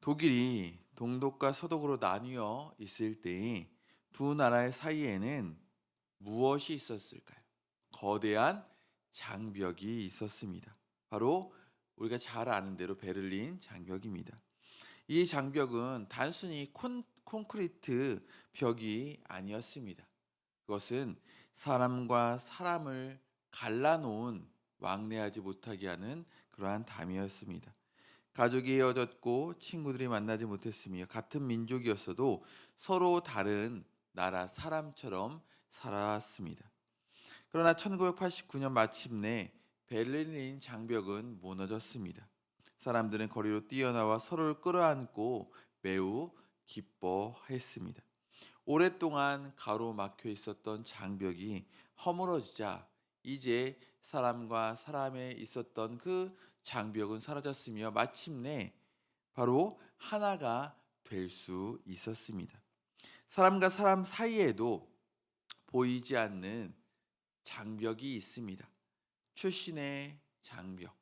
독일이 동독과 서독으로 나뉘어 있을 때 두 나라의 사이에는 무엇이 있었을까요? 거대한 장벽이 있었습니다. 바로 우리가 잘 아는 대로 베를린 장벽입니다. 이 장벽은 단순히 콘크리트 벽이 아니었습니다. 그것은 사람과 사람을 갈라놓은 왕래하지 못하게 하는 그러한 담이었습니다. 가족이 헤어졌고 친구들이 만나지 못했으며 같은 민족이었어도 서로 다른 나라 사람처럼 살아왔습니다. 그러나 1989년 마침내 베를린 장벽은 무너졌습니다. 사람들은 거리로 뛰어나와 서로를 끌어안고 매우 기뻐했습니다. 오랫동안 가로막혀 있었던 장벽이 허물어지자 이제 사람과 사람에 있었던 그 장벽은 사라졌으며 마침내 바로 하나가 될 수 있었습니다. 사람과 사람 사이에도 보이지 않는 장벽이 있습니다. 출신의 장벽,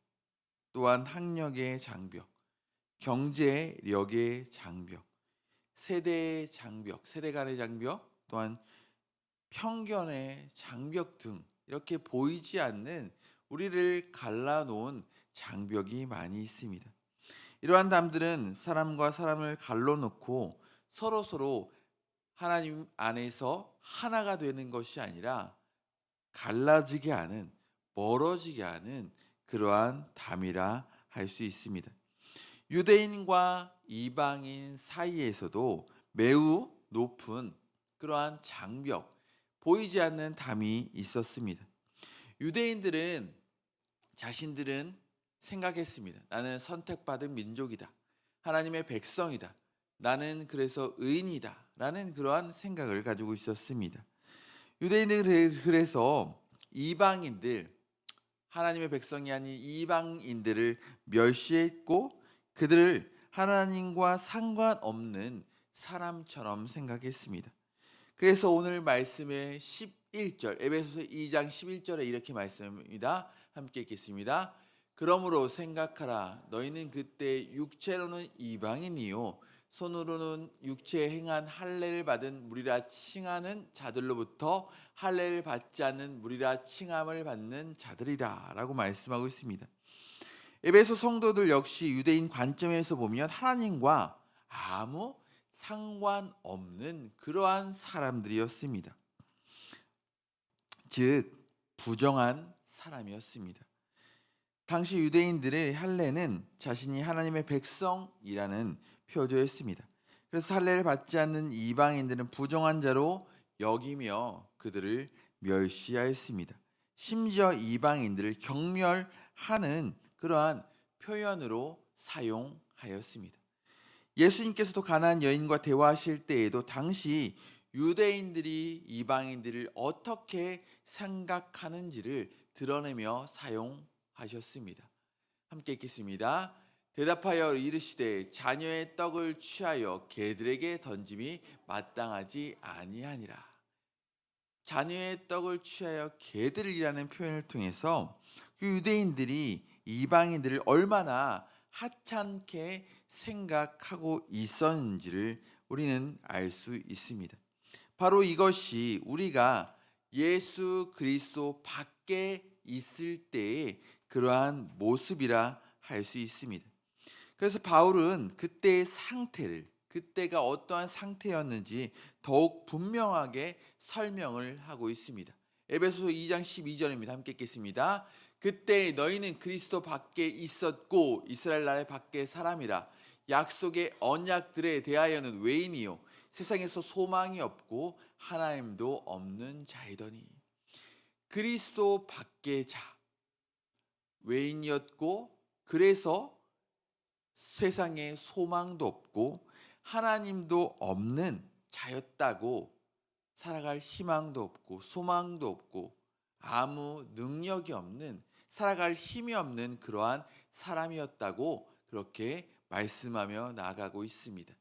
또한 학력의 장벽, 경제력의 장벽, 세대의 장벽, 세대 간의 장벽, 또한 편견의 장벽 등 이렇게 보이지 않는 우리를 갈라놓은 장벽이 많이 있습니다. 이러한 담들은 사람과 사람을 갈라놓고 서로서로 하나님 안에서 하나가 되는 것이 아니라 갈라지게 하는, 멀어지게 하는 그러한 담이라 할 수 있습니다. 유대인과 이방인 사이에서도 매우 높은 그러한 장벽, 보이지 않는 담이 있었습니다. 유대인들은 자신들은 생각했습니다. 나는 선택받은 민족이다. 하나님의 백성이다. 나는 그래서 의인이다. 라는 그러한 생각을 가지고 있었습니다. 유대인들은 그래서 이방인들, 하나님의 백성이 아닌 이방인들을 멸시했고 그들을 하나님과 상관없는 사람처럼 생각했습니다. 그래서 오늘 말씀의 11절, 에베소서 2장 11절에 이렇게 말씀합니다. 함께 읽겠습니다. 그러므로 생각하라. 너희는 그때 육체로는 이방인이요 손으로는 육체에 행한 할례를 받은 무리라 칭하는 자들로부터 할례를 받지 않는 무리라 칭함을 받는 자들이라 라고 말씀하고 있습니다. 에베소 성도들 역시 유대인 관점에서 보면 하나님과 아무 상관없는 그러한 사람들이었습니다. 즉 부정한 사람이었습니다. 당시 유대인들의 할례는 자신이 하나님의 백성이라는 표조였습니다. 그래서 할례를 받지 않는 이방인들은 부정한 자로 여기며 그들을 멸시하였습니다. 심지어 이방인들을 경멸하는 그러한 표현으로 사용하였습니다. 예수님께서도 가나안 여인과 대화하실 때에도 당시 유대인들이 이방인들을 어떻게 생각하는지를 드러내며 사용하셨습니다. 함께 읽겠습니다. 대답하여 이르시되 자녀의 떡을 취하여 개들에게 던짐이 마땅하지 아니하니라. 자녀의 떡을 취하여 개들이라는 표현을 통해서 그 유대인들이 이방인들을 얼마나 하찮게 생각하고 있었는지를 우리는 알 수 있습니다. 바로 이것이 우리가 예수 그리스도 밖에 있을 때의 그러한 모습이라 할 수 있습니다. 그래서 바울은 그때의 상태를, 그때가 어떠한 상태였는지 더욱 분명하게 설명을 하고 있습니다. 에베소서 2장 12절입니다. 함께 읽겠습니다. 그때 너희는 그리스도 밖에 있었고 이스라엘 나라의 밖에 사람이라. 약속의 언약들에 대하여는 외인이요 세상에서 소망이 없고 하나님도 없는 자이더니. 그리스도 밖의 자, 외인이었고 그래서 세상에 소망도 없고 하나님도 없는 자였다고, 살아갈 희망도 없고 소망도 없고 아무 능력이 없는, 살아갈 힘이 없는 그러한 사람이었다고 그렇게 말씀하며 나아가고 있습니다.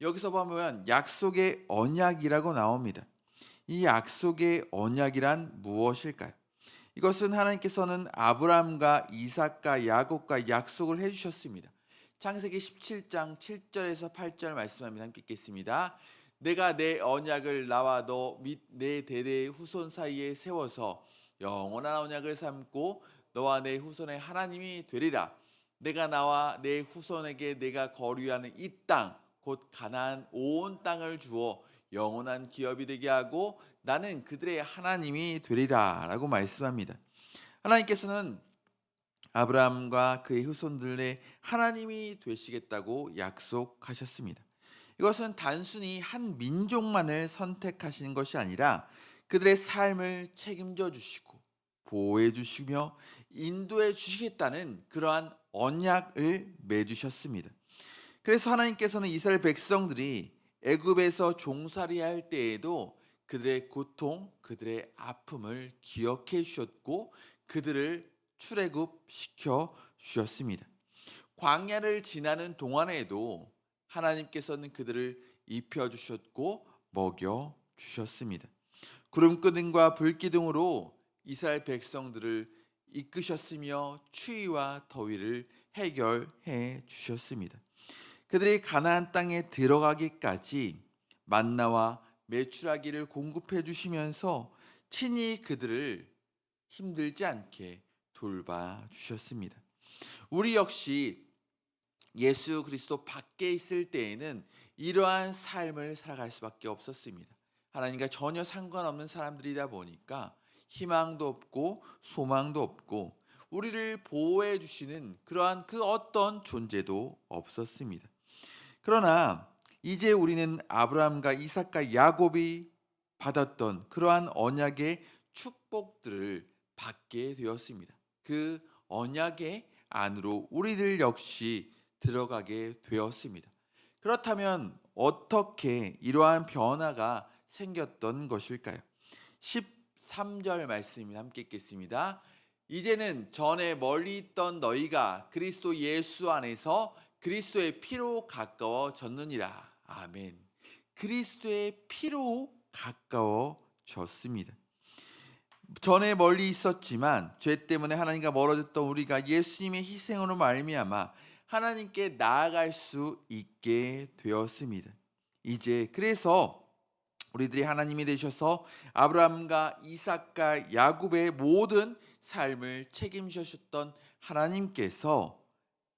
여기서 보면 약속의 언약이라고 나옵니다. 이 약속의 언약이란 무엇일까요? 이것은 하나님께서는 아브라함과 이삭과 야곱과 약속을 해주셨습니다. 창세기 17장 7절에서 8절 말씀합니다. 함께 읽겠습니다. 내가 내 언약을 나와 너 및 내 대대의 후손 사이에 세워서 영원한 언약을 삼고 너와 내 후손의 하나님이 되리라. 내가 나와 내 후손에게 내가 거류하는 이 땅 곧 가나안 온 땅을 주어 영원한 기업이 되게 하고 나는 그들의 하나님이 되리라 라고 말씀합니다. 하나님께서는 아브라함과 그의 후손들의 하나님이 되시겠다고 약속하셨습니다. 이것은 단순히 한 민족만을 선택하시는 것이 아니라 그들의 삶을 책임져 주시고 보호해 주시며 인도해 주시겠다는 그러한 언약을 맺으셨습니다. 그래서 하나님께서는 이스라엘 백성들이 애굽에서 종살이할 때에도 그들의 고통, 그들의 아픔을 기억해 주셨고 그들을 출애굽시켜 주셨습니다. 광야를 지나는 동안에도 하나님께서는 그들을 입혀 주셨고 먹여 주셨습니다. 구름기둥과 불기둥으로 이스라엘 백성들을 이끄셨으며 추위와 더위를 해결해 주셨습니다. 그들이 가나안 땅에 들어가기까지 만나와 메추라기를 공급해 주시면서 친히 그들을 힘들지 않게 돌봐 주셨습니다. 우리 역시 예수 그리스도 밖에 있을 때에는 이러한 삶을 살아갈 수밖에 없었습니다. 하나님과 전혀 상관없는 사람들이다 보니까 희망도 없고 소망도 없고 우리를 보호해 주시는 그러한 그 어떤 존재도 없었습니다. 그러나 이제 우리는 아브라함과 이삭과 야곱이 받았던 그러한 언약의 축복들을 받게 되었습니다. 그 언약의 안으로 우리들 역시 들어가게 되었습니다. 그렇다면 어떻게 이러한 변화가 생겼던 것일까요? 13절 말씀입니다. 함께 읽겠습니다. 이제는 전에 멀리 있던 너희가 그리스도 예수 안에서 그리스도의 피로 가까워졌느니라. 아멘. 그리스도의 피로 가까워졌습니다. 전에 멀리 있었지만 죄 때문에 하나님과 멀어졌던 우리가 예수님의 희생으로 말미암아 하나님께 나아갈 수 있게 되었습니다. 이제 그래서 우리들이 하나님이 되셔서 아브라함과 이삭과 야곱의 모든 삶을 책임지셨던 하나님께서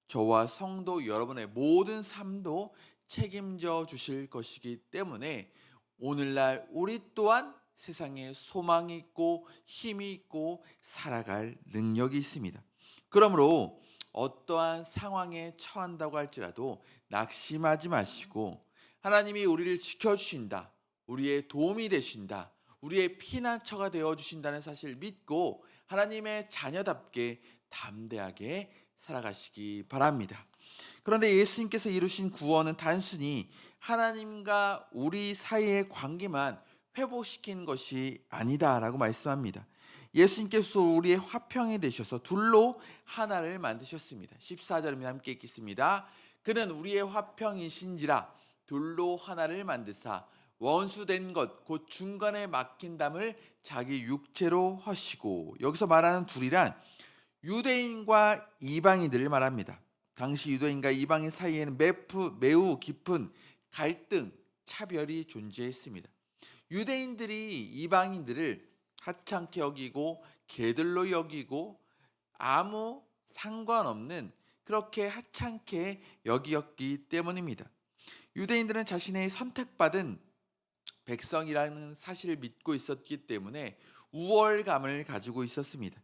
저와 성도 여러분의 모든 삶도 책임져 주실 것이기 때문에 오늘날 우리 또한 세상에 소망이 있고 힘이 있고 살아갈 능력이 있습니다. 그러므로 어떠한 상황에 처한다고 할지라도 낙심하지 마시고 하나님이 우리를 지켜주신다, 우리의 도움이 되신다, 우리의 피난처가 되어주신다는 사실을 믿고 하나님의 자녀답게 담대하게 살아가시기 바랍니다. 그런데 예수님께서 이루신 구원은 단순히 하나님과 우리 사이의 관계만 회복시키는 것이 아니다라고 말씀합니다. 예수님께서 우리의 화평이 되셔서 둘로 하나를 만드셨습니다. 14절입니다. 함께 읽겠습니다. 그는 우리의 화평이신지라 둘로 하나를 만드사 원수된 것 곧 중간에 막힌 담을 자기 육체로 하시고, 여기서 말하는 둘이란 유대인과 이방인들을 말합니다. 당시 유대인과 이방인 사이에는 매우 깊은 갈등, 차별이 존재했습니다. 유대인들이 이방인들을 하찮게 여기고 개들로 여기고 아무 상관없는 그렇게 하찮게 여기었기 때문입니다. 유대인들은 자신의 선택받은 백성이라는 사실을 믿고 있었기 때문에 우월감을 가지고 있었습니다.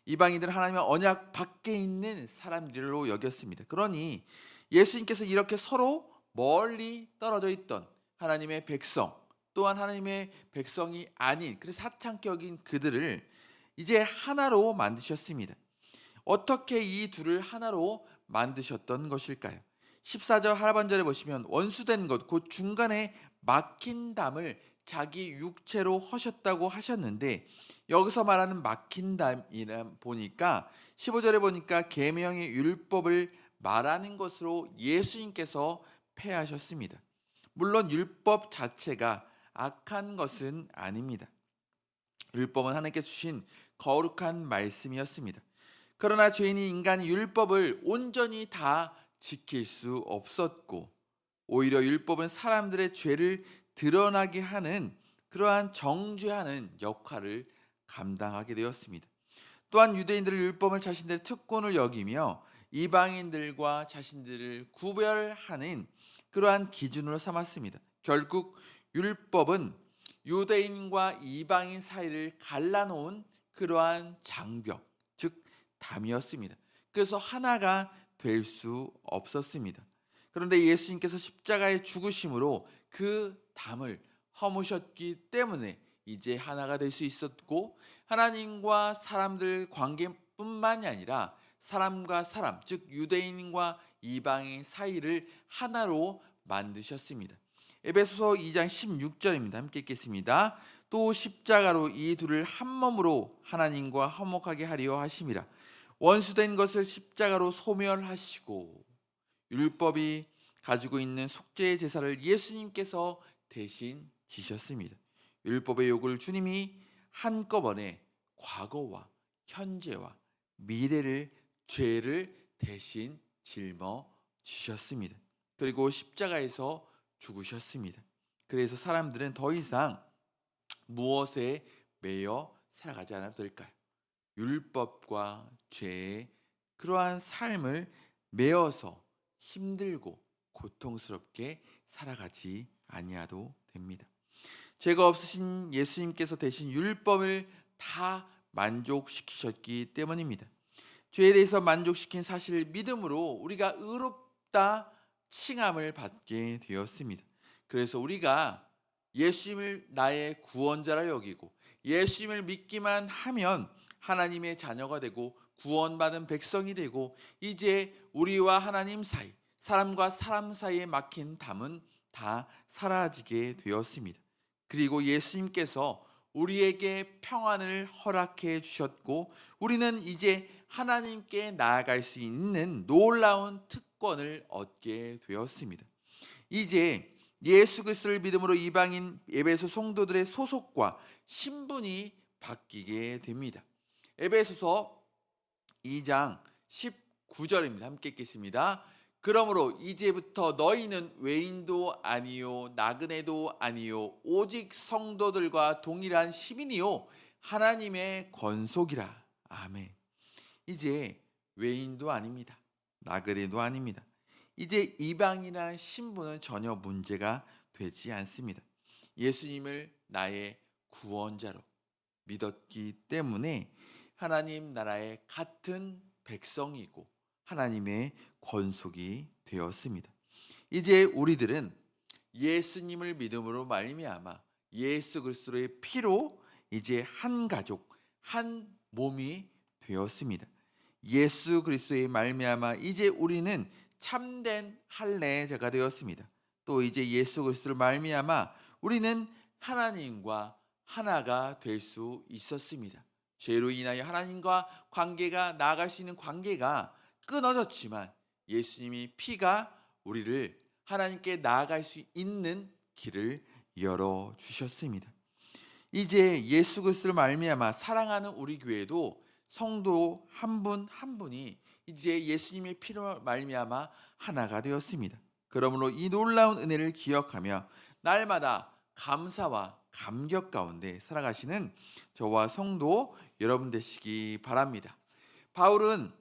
이방인들은 하나님의 언약 밖에 있는 사람들로 여겼습니다. 그러니 예수님께서 이렇게 서로 멀리 떨어져 있던 하나님의 백성, 또한 하나님의 백성이 아닌 그래서 하찮게 여긴 그들을 이제 하나로 만드셨습니다. 어떻게 이 둘을 하나로 만드셨던 것일까요? 14절 하반절에 보시면 원수된 것 곧 중간에 막힌 담을 자기 육체로 허셨다고 하셨는데, 여기서 말하는 막힌 담이라 보니까 15절에 보니까 계명의 율법을 말하는 것으로 예수님께서 폐하셨습니다. 물론 율법 자체가 악한 것은 아닙니다. 율법은 하나님께 주신 거룩한 말씀이었습니다. 그러나 죄인인 인간이 율법을 온전히 다 지킬 수 없었고, 오히려 율법은 사람들의 죄를 드러나게 하는 그러한 정죄하는 역할을 감당하게 되었습니다. 또한 유대인들은 율법을 자신들의 특권을 여기며 이방인들과 자신들을 구별하는 그러한 기준으로 삼았습니다. 결국 율법은 유대인과 이방인 사이를 갈라놓은 그러한 장벽, 즉 담이었습니다. 그래서 하나가 될 수 없었습니다. 그런데 예수님께서 십자가의 죽으심으로 그 담을 허무셨기 때문에 이제 하나가 될 수 있었고, 하나님과 사람들 관계뿐만이 아니라 사람과 사람, 즉 유대인과 이방인 사이를 하나로 만드셨습니다. 에베소서 2장 16절입니다. 함께 읽겠습니다. 또 십자가로 이 둘을 한 몸으로 하나님과 화목하게 하려 하심이라. 원수된 것을 십자가로 소멸하시고, 율법이 가지고 있는 속죄의 제사를 예수님께서 대신 지셨습니다. 율법의 요구를 주님이 한꺼번에 과거와 현재와 미래를, 죄를 대신 짊어 지셨습니다. 그리고 십자가에서 죽으셨습니다. 그래서 사람들은 더 이상 무엇에 매여 살아가지 않아도 될까요? 율법과 죄의 그러한 삶을 매여서 힘들고 고통스럽게 살아가지 아니하도 됩니다. 죄가 없으신 예수님께서 대신 율법을 다 만족시키셨기 때문입니다. 죄에 대해서 만족시킨 사실을 믿음으로 우리가 의롭다 칭함을 받게 되었습니다. 그래서 우리가 예수님을 나의 구원자라 여기고 예수님을 믿기만 하면 하나님의 자녀가 되고 구원받은 백성이 되고, 이제 우리와 하나님 사이, 사람과 사람 사이에 막힌 담은 다 사라지게 되었습니다. 그리고 예수님께서 우리에게 평안을 허락해 주셨고, 우리는 이제 하나님께 나아갈 수 있는 놀라운 특권을 얻게 되었습니다. 이제 예수 그리스도를 믿음으로 이방인 에베소 성도들의 소속과 신분이 바뀌게 됩니다. 에베소서 2장 19절입니다. 함께 읽겠습니다. 그러므로 이제부터 너희는 외인도 아니요 나그네도 아니요 오직 성도들과 동일한 시민이요 하나님의 권속이라. 아멘. 이제 외인도 아닙니다. 나그네도 아닙니다. 이제 이방인이라는 신분은 전혀 문제가 되지 않습니다. 예수님을 나의 구원자로 믿었기 때문에 하나님 나라의 같은 백성이고 하나님의 권속이 되었습니다. 이제 우리들은 예수님을 믿음으로 말미암아 예수 그리스도의 피로 이제 한 가족, 한 몸이 되었습니다. 예수 그리스도의 말미암아 이제 우리는 참된 할례자가 되었습니다. 또 이제 예수 그리스도를 말미암아 우리는 하나님과 하나가 될 수 있었습니다. 죄로 인하여 하나님과 관계가 나아갈 수 있는 관계가 끊어졌지만 예수님이 피가 우리를 하나님께 나아갈 수 있는 길을 열어 주셨습니다. 이제 예수 그리스도를 말미암아 사랑하는 우리 교회도 성도 한 분 한 분이 이제 예수님의 피로 말미암아 하나가 되었습니다. 그러므로 이 놀라운 은혜를 기억하며 날마다 감사와 감격 가운데 살아가시는 저와 성도 여러분 되시기 바랍니다. 바울은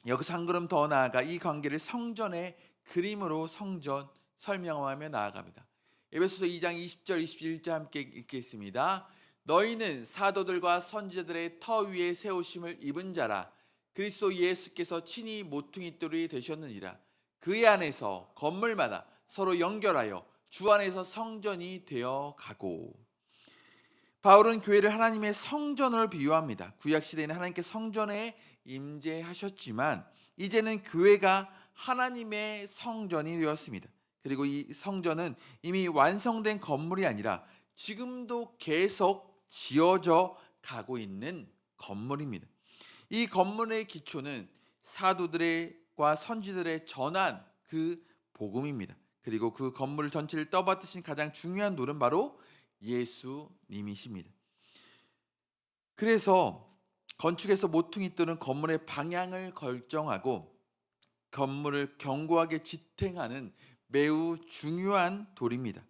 여기서 한 걸음 더 나아가 이 관계를 성전의 그림으로 설명하며 나아갑니다. 에베소서 2장 20절 21절 함께 읽겠습니다. 너희는 사도들과 선지자들의 터 위에 세우심을 입은 자라. 그리스도 예수께서 친히 모퉁이돌이 되셨느니라. 그의 안에서 건물마다 서로 연결하여 주 안에서 성전이 되어 가고. 바울은 교회를 하나님의 성전으로 비유합니다. 구약 시대에는 하나님께 성전에 임재하셨지만 이제는 교회가 하나님의 성전이 되었습니다. 그리고 이 성전은 이미 완성된 건물이 아니라 지금도 계속 지어져 가고 있는 건물입니다. 이 건물의 기초는 사도들과 선지들의 전한 그 복음입니다. 그리고 그 건물 전체를 떠받드신 가장 중요한 노는 바로 예수님이십니다. 그래서 건축에서 모퉁이 또는 건물의 방향을 결정하고 건물을 견고하게 지탱하는 매우 중요한 돌입니다.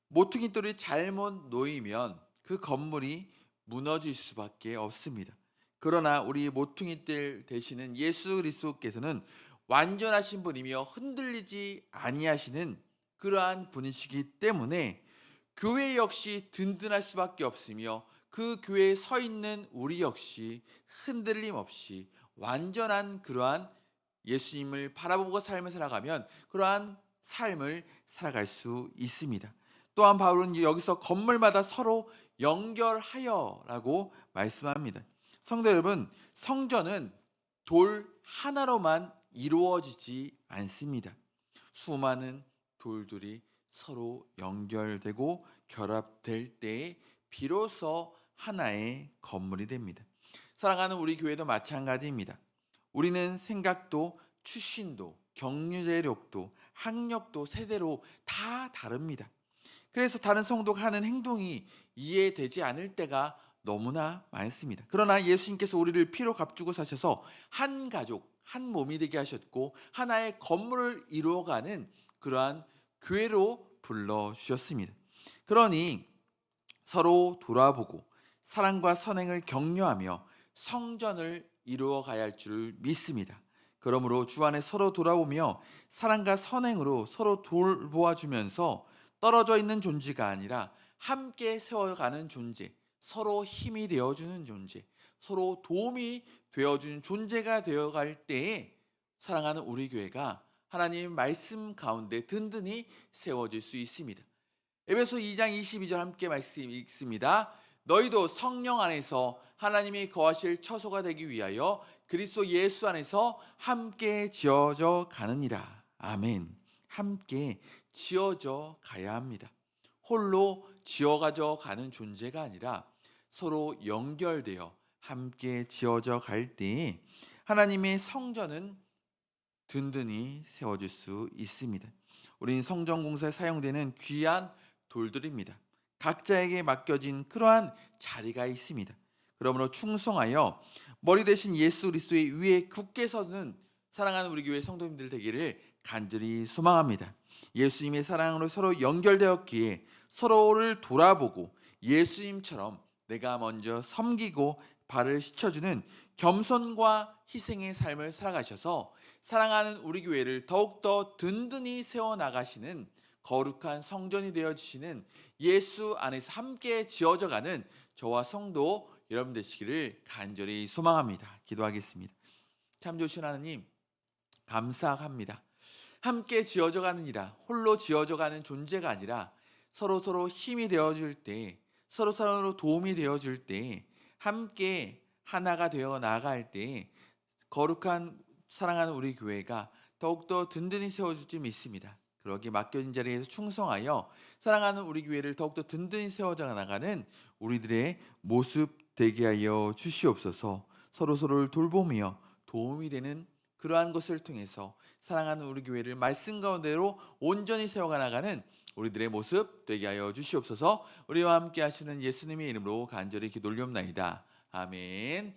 모퉁이 돌이 잘못 놓이면 그 건물이 무너질 수밖에 없습니다. 그러나 우리 모퉁이 돌 되시는 예수 그리스도께서는 완전하신 분이며 흔들리지 아니하시는 그러한 분이시기 때문에 교회 역시 든든할 수밖에 없으며 그 교회에 서 있는 우리 역시 흔들림 없이 완전한 그러한 예수님을 바라보고 삶을 살아가면 그러한 삶을 살아갈 수 있습니다. 또한 바울은 여기서 건물마다 서로 연결하여라고 말씀합니다. 성도 여러분, 성전은 돌 하나로만 이루어지지 않습니다. 수많은 돌들이 서로 연결되고 결합될 때에 비로소 하나의 건물이 됩니다. 사랑하는 우리 교회도 마찬가지입니다. 우리는 생각도 출신도 경제력도 학력도 세대로 다 다릅니다. 그래서 다른 성도가 하는 행동이 이해되지 않을 때가 너무나 많습니다. 그러나 예수님께서 우리를 피로 값주고 사셔서 한 가족, 한 몸이 되게 하셨고 하나의 건물을 이루어가는 그러한 교회로 불러주셨습니다. 그러니 서로 돌아보고 사랑과 선행을 격려하며 성전을 이루어 가야 할 줄 믿습니다. 그러므로 주 안에 서로 돌아보며 사랑과 선행으로 서로 돌보아주면서 떨어져 있는 존재가 아니라 함께 세워가는 존재, 서로 힘이 되어주는 존재, 서로 도움이 되어주는 존재가 되어갈 때에 사랑하는 우리 교회가 하나님의 말씀 가운데 든든히 세워질 수 있습니다. 에베소 2장 22절 함께 말씀 읽습니다. 너희도 성령 안에서 하나님이 거하실 처소가 되기 위하여 그리스도 예수 안에서 함께 지어져 가느니라. 아멘. 함께 지어져 가야 합니다. 홀로 지어가져 가는 존재가 아니라 서로 연결되어 함께 지어져 갈 때에 하나님의 성전은 든든히 세워질 수 있습니다. 우리는 성전 공사에 사용되는 귀한 돌들입니다. 각자에게 맡겨진 그러한 자리가 있습니다. 그러므로 충성하여 머리 대신 예수 그리스도의 위에 굳게 서는 사랑하는 우리 교회 성도님들 되기를 간절히 소망합니다. 예수님의 사랑으로 서로 연결되었기에 서로를 돌아보고 예수님처럼 내가 먼저 섬기고 발을 씻어주는 겸손과 희생의 삶을 살아가셔서 사랑하는 우리 교회를 더욱더 든든히 세워나가시는 거룩한 성전이 되어주시는 예수 안에서 함께 지어져가는 저와 성도 여러분 되시기를 간절히 소망합니다. 기도하겠습니다. 참 좋으신 하나님 감사합니다. 함께 지어져가느니라 홀로 지어져가는 존재가 아니라 서로 힘이 되어줄 때 서로 도움이 되어줄 때 함께 하나가 되어 나아갈 때 거룩한 사랑하는 우리 교회가 더욱더 든든히 세워질 줄 믿습니다. 그러기에 맡겨진 자리에서 충성하여 사랑하는 우리 교회를 더욱더 든든히 세워져 나가는 우리들의 모습 되게 하여 주시옵소서. 서로를 돌보며 도움이 되는 그러한 것을 통해서 사랑하는 우리 교회를 말씀 가운데로 온전히 세워가 나가는 우리들의 모습 되게 하여 주시옵소서. 우리와 함께 하시는 예수님의 이름으로 간절히 기도 올리옵나이다. 아멘.